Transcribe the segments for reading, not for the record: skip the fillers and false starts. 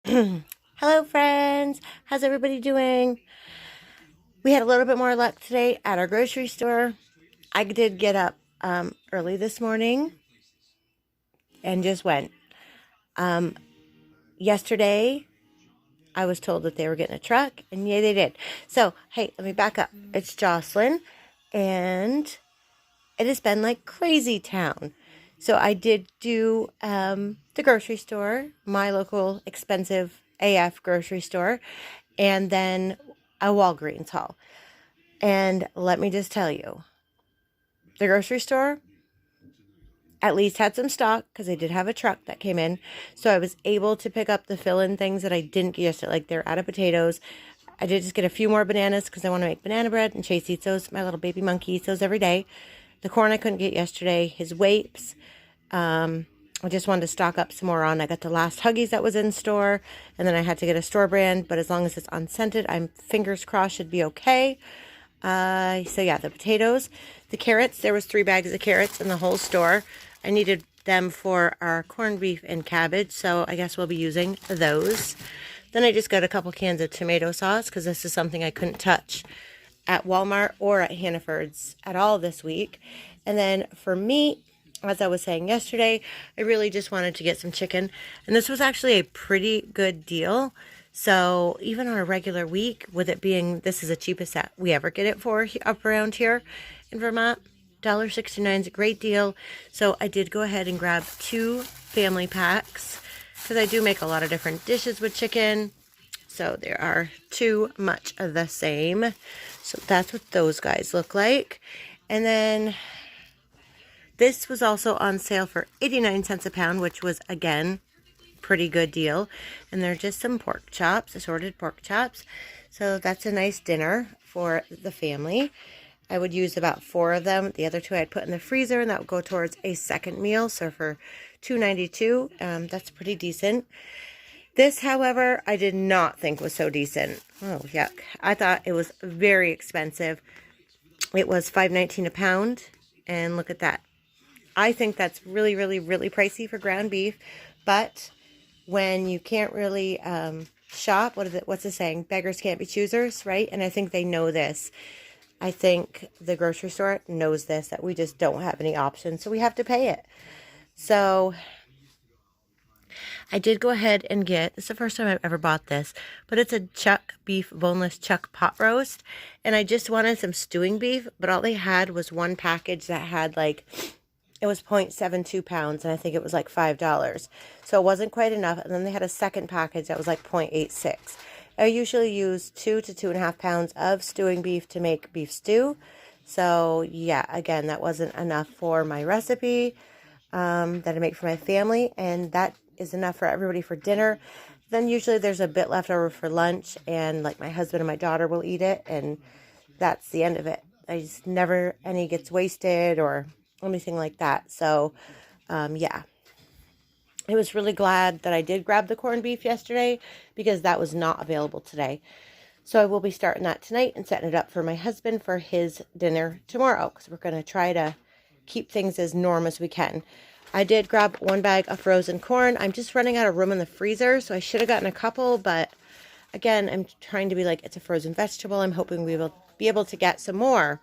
Hello, friends. How's everybody doing? We had a little bit more luck today at our grocery store. I did get up early this morning and just went. Um, Yesterday, I was told that they were getting a truck, and yay, they did. So, hey, let me back up. It's Jocelyn, and it has been like crazy town. So I did do the grocery store, my local expensive AF grocery store, and then a Walgreens haul. And let me just tell you, the grocery store at least had some stock because they did have a truck that came in. So I was able to pick up the fill-in things that I didn't get yesterday. Like they're out of potatoes. I did just get a few more bananas because I want to make banana bread. And Chase eats those. My little baby monkey eats those every day. The corn I couldn't get yesterday. His wapes. I just wanted to stock up some more on. I got the last Huggies that was in store. And then I had to get a store brand. But as long as it's unscented, I'm fingers crossed should be okay. So yeah, the potatoes, the carrots, there was 3 bags of carrots in the whole store. I needed them for our corned beef and cabbage, so I guess we'll be using those. Then I just got a couple cans of tomato sauce because this is something I couldn't touch at Walmart or at Hannaford's at all this week. And then for meat, as I was saying yesterday, I really just wanted to get some chicken. And this was actually a pretty good deal. So even on a regular week, with it being, this is the cheapest that we ever get it for up around here in Vermont. $1.69 is a great deal. So I did go ahead and grab 2 family packs because I do make a lot of different dishes with chicken. So there are too much of the same. So that's what those guys look like. And then this was also on sale for 89 cents a pound, which was, again, pretty good deal. And they're just some pork chops, assorted pork chops. So that's a nice dinner for the family. I would use about 4 of them. The other 2 I'd put in the freezer, and that would go towards a second meal. So for $2.92, that's pretty decent. This, however, I did not think was so decent. Oh, yuck. I thought it was very expensive. It was $5.19 a pound, and look at that. I think that's really, really, really pricey for ground beef, but when you can't really shop, what's the saying? Beggars can't be choosers, right? And I think they know this. I think the grocery store knows this, that we just don't have any options, so we have to pay it. So I did go ahead and get, this is the first time I've ever bought this, but it's a chuck beef, boneless chuck pot roast. And I just wanted some stewing beef, but all they had was one package that had like, it was 0.72 pounds, and I think it was like $5. So it wasn't quite enough. And then they had a second package that was like 0.86. I usually use 2 to 2.5 pounds of stewing beef to make beef stew. So yeah, again, that wasn't enough for my recipe that I make for my family. And that is enough for everybody for dinner. Then usually there's a bit left over for lunch, and like my husband and my daughter will eat it, and that's the end of it. I just never any gets wasted or anything like that. So yeah, I was really glad that I did grab the corned beef yesterday because that was not available today. So I will be starting that tonight and setting it up for my husband for his dinner tomorrow, because we're going to try to keep things as normal as we can. I did grab 1 bag of frozen corn. I'm just running out of room in the freezer, so I should have gotten a couple, but again, I'm trying to be like, it's a frozen vegetable. I'm hoping we will be able to get some more.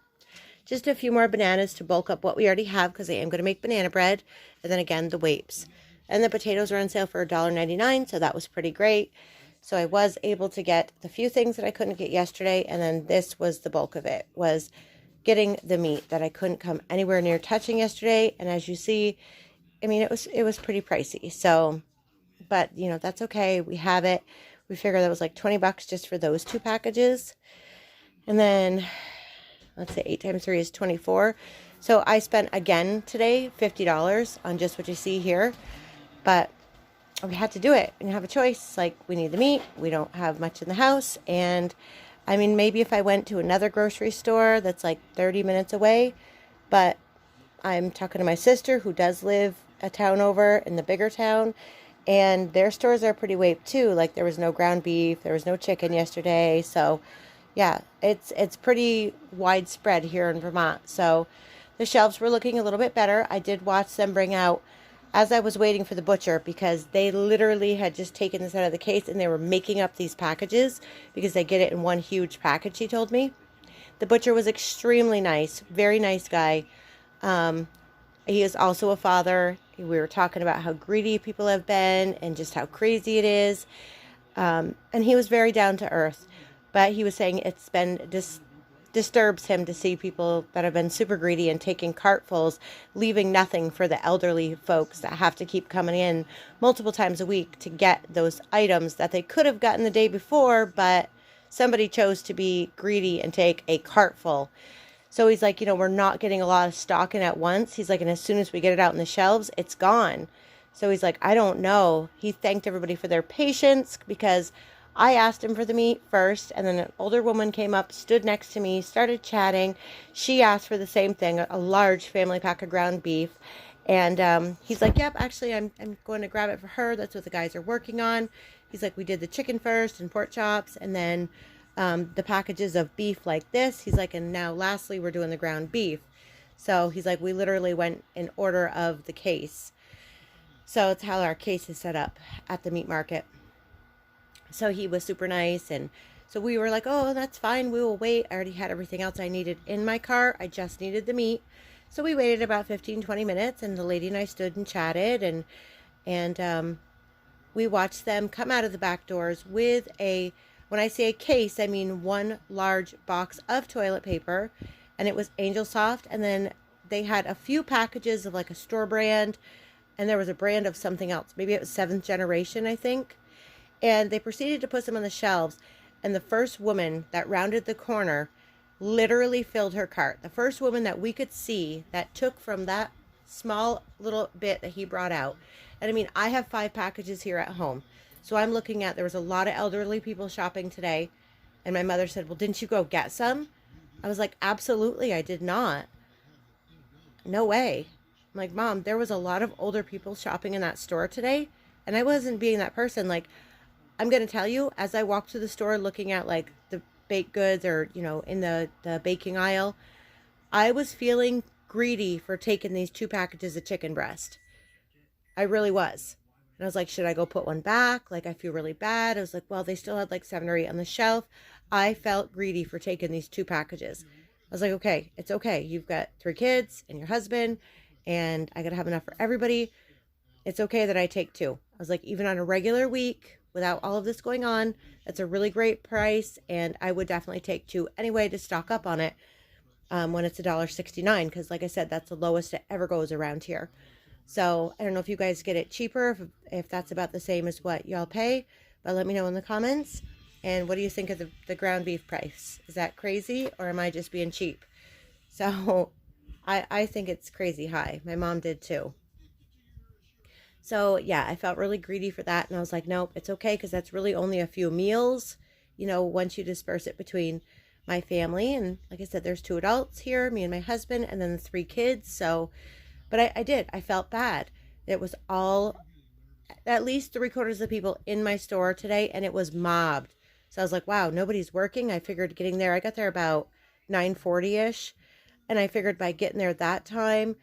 Just a few more bananas to bulk up what we already have, because I am going to make banana bread. And then again, the wapes. And the potatoes are on sale for $1.99, so that was pretty great. So I was able to get the few things that I couldn't get yesterday, and then this was the bulk of it, was getting the meat that I couldn't come anywhere near touching yesterday. And as you see, I mean, it was pretty pricey. So, but you know, that's okay. We have it. We figured that was like 20 bucks just for those 2 packages. And then let's say 8 times 3 is 24. So I spent again today $50 on just what you see here. But we had to do it. We didn't have a choice. Like, we need the meat. We don't have much in the house. And I mean, maybe if I went to another grocery store that's like 30 minutes away, but I'm talking to my sister who does live a town over in the bigger town, and their stores are pretty waped too. Like, there was no ground beef, there was no chicken yesterday. So yeah, it's pretty widespread here in Vermont. So the shelves were looking a little bit better. I did watch them bring out as I was waiting for the butcher, because they literally had just taken this out of the case and they were making up these packages because they get it in one huge package, he told me. The butcher was extremely nice, very nice guy. He is also a father. We were talking about how greedy people have been and just how crazy it is. And he was very down to earth. But he was saying it's been disturbs him to see people that have been super greedy and taking cartfuls, leaving nothing for the elderly folks that have to keep coming in multiple times a week to get those items that they could have gotten the day before, but somebody chose to be greedy and take a cartful. So he's like, we're not getting a lot of stock in at once. He's like, and as soon as we get it out in the shelves, it's gone. So he's like, I don't know. He thanked everybody for their patience because I asked him for the meat first, and then an older woman came up, stood next to me, started chatting. She asked for the same thing, a large family pack of ground beef. And he's like, yep, actually, I'm going to grab it for her. That's what the guys are working on. He's like, we did the chicken first and pork chops, and then the packages of beef like this. He's like, and now lastly, we're doing the ground beef. So he's like, we literally went in order of the case. So it's how our case is set up at the meat market. So he was super nice. And so we were like, oh, that's fine. We will wait. I already had everything else I needed in my car. I just needed the meat. So we waited about 15-20 minutes, and the lady and I stood and chatted, and we watched them come out of the back doors with when I say a case, I mean one large box of toilet paper, and it was Angel Soft, and then they had a few packages of like a store brand, and there was a brand of something else. Maybe it was 7th Generation, I think. And they proceeded to put them on the shelves, and the first woman that rounded the corner literally filled her cart. The first woman that we could see that took from that small little bit that he brought out. And I mean, I have 5 packages here at home. So I'm looking at, there was a lot of elderly people shopping today. And my mother said, well, didn't you go get some? I was like, absolutely, I did not. No way. I'm like, Mom, there was a lot of older people shopping in that store today. And I wasn't being that person. Like, I'm going to tell you, as I walked through the store looking at like the baked goods or, in the baking aisle, I was feeling greedy for taking these 2 packages of chicken breast. I really was. And I was like, should I go put one back? Like, I feel really bad. I was like, well, they still had like 7 or 8 on the shelf. I felt greedy for taking these 2 packages. I was like, okay, it's okay. You've got 3 kids and your husband, and I got to have enough for everybody. It's okay that I take 2. I was like, even on a regular week, without all of this going on, that's a really great price, and I would definitely take 2 anyway to stock up on it when it's $1.69, because like I said, that's the lowest it ever goes around here. So I don't know if you guys get it cheaper, if that's about the same as what y'all pay, but let me know in the comments. And what do you think of the ground beef price? Is that crazy, or am I just being cheap? So I think it's crazy high. My mom did too. So yeah, I felt really greedy for that. And I was like, nope, it's okay, because that's really only a few meals, once you disperse it between my family. And like I said, there's 2 adults here, me and my husband, and then the 3 kids. So, but I felt bad. It was all, at least 3/4 of the people in my store today, and it was mobbed. So I was like, wow, nobody's working. I figured getting there, I got there about 9:40ish. And I figured by getting there that time,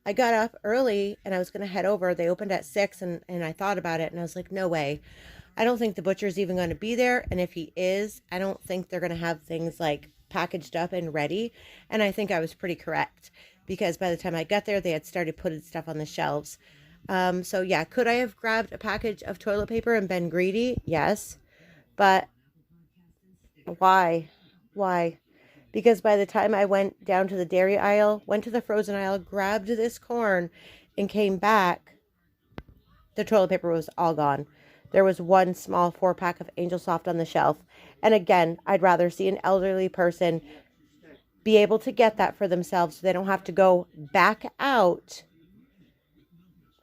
I got up early and I was going to head over. They opened at 6, and I thought about it, and I was like, no way. I don't think the butcher's even going to be there. And if he is, I don't think they're going to have things like packaged up and ready. And I think I was pretty correct, because by the time I got there, they had started putting stuff on the shelves. So yeah, could I have grabbed a package of toilet paper and been greedy? Yes. But why? Why? Because by the time I went down to the dairy aisle, went to the frozen aisle, grabbed this corn, and came back, the toilet paper was all gone. There was one small 4-pack of Angel Soft on the shelf. And again, I'd rather see an elderly person be able to get that for themselves, so they don't have to go back out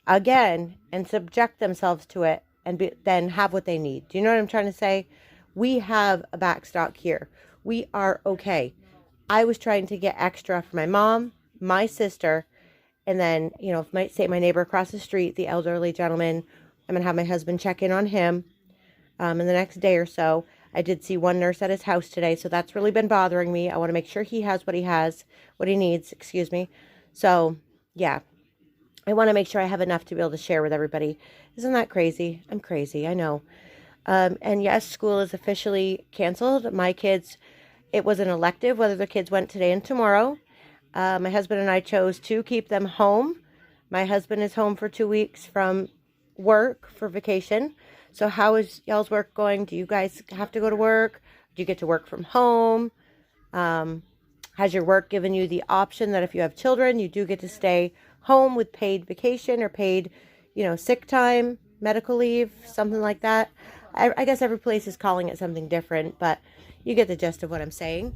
again and subject themselves to it and then have what they need. Do you know what I'm trying to say? We have a back stock here. We are okay. I was trying to get extra for my mom, my sister, and then, might say my neighbor across the street, the elderly gentleman, I'm going to have my husband check in on him in the next day or so. I did see one nurse at his house today, so that's really been bothering me. I want to make sure he has what he needs, excuse me. So, yeah. I want to make sure I have enough to be able to share with everybody. Isn't that crazy? I'm crazy, I know. And yes, school is officially canceled. My kids, it was an elective whether the kids went today and tomorrow. My husband and I chose to keep them home. My husband is home for 2 weeks from work for vacation. So how is y'all's work going? Do you guys have to go to work? Do you get to work from home? Has your work given you the option that if you have children, you do get to stay home with paid vacation or paid, sick time, medical leave, something like that? I guess every place is calling it something different, but you get the gist of what I'm saying.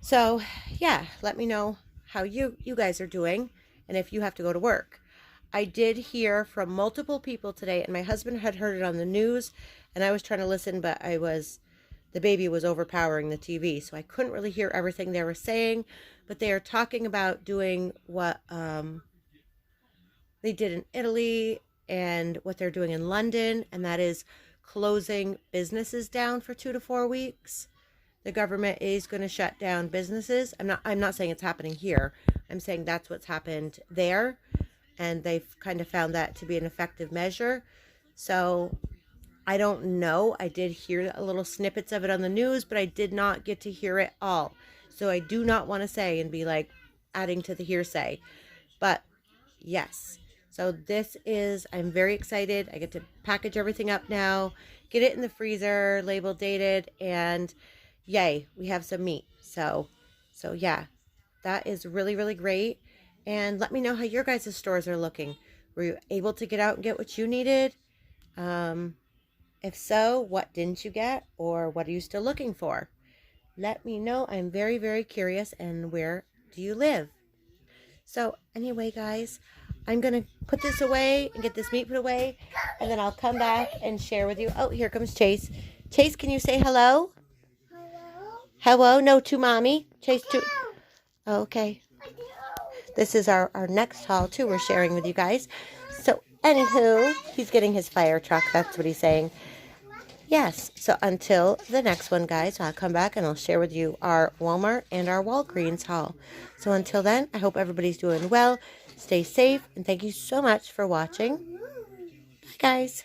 So, yeah, let me know how you guys are doing and if you have to go to work. I did hear from multiple people today, and my husband had heard it on the news, and I was trying to listen, but the baby was overpowering the TV, so I couldn't really hear everything they were saying, but they are talking about doing what they did in Italy and what they're doing in London, and that is closing businesses down for 2 to 4 weeks. The government is going to shut down businesses. I'm not saying it's happening here. I'm saying that's what's happened there, and they've kind of found that to be an effective measure. So I don't know. I did hear a little snippets of it on the news, but I did not get to hear it all. So I do not want to say and be like adding to the hearsay. But yes. So I'm very excited. I get to package everything up now, get it in the freezer, label dated, and yay, we have some meat. So yeah, that is really, really great. And let me know how your guys' stores are looking. Were you able to get out and get what you needed? If so, what didn't you get, or what are you still looking for? Let me know. I'm very, very curious. And where do you live? So anyway, guys, I'm going to put this away and get this meat put away, and then I'll come back and share with you. Oh, here comes Chase. Chase, can you say hello? Hello? Hello? No, to Mommy. Chase, to... Oh, okay. This is our next haul, too, we're sharing with you guys. So, anywho, he's getting his fire truck. That's what he's saying. Yes, so until the next one, guys, I'll come back and I'll share with you our Walmart and our Walgreens haul. So until then, I hope everybody's doing well. Stay safe, and thank you so much for watching. Bye, guys.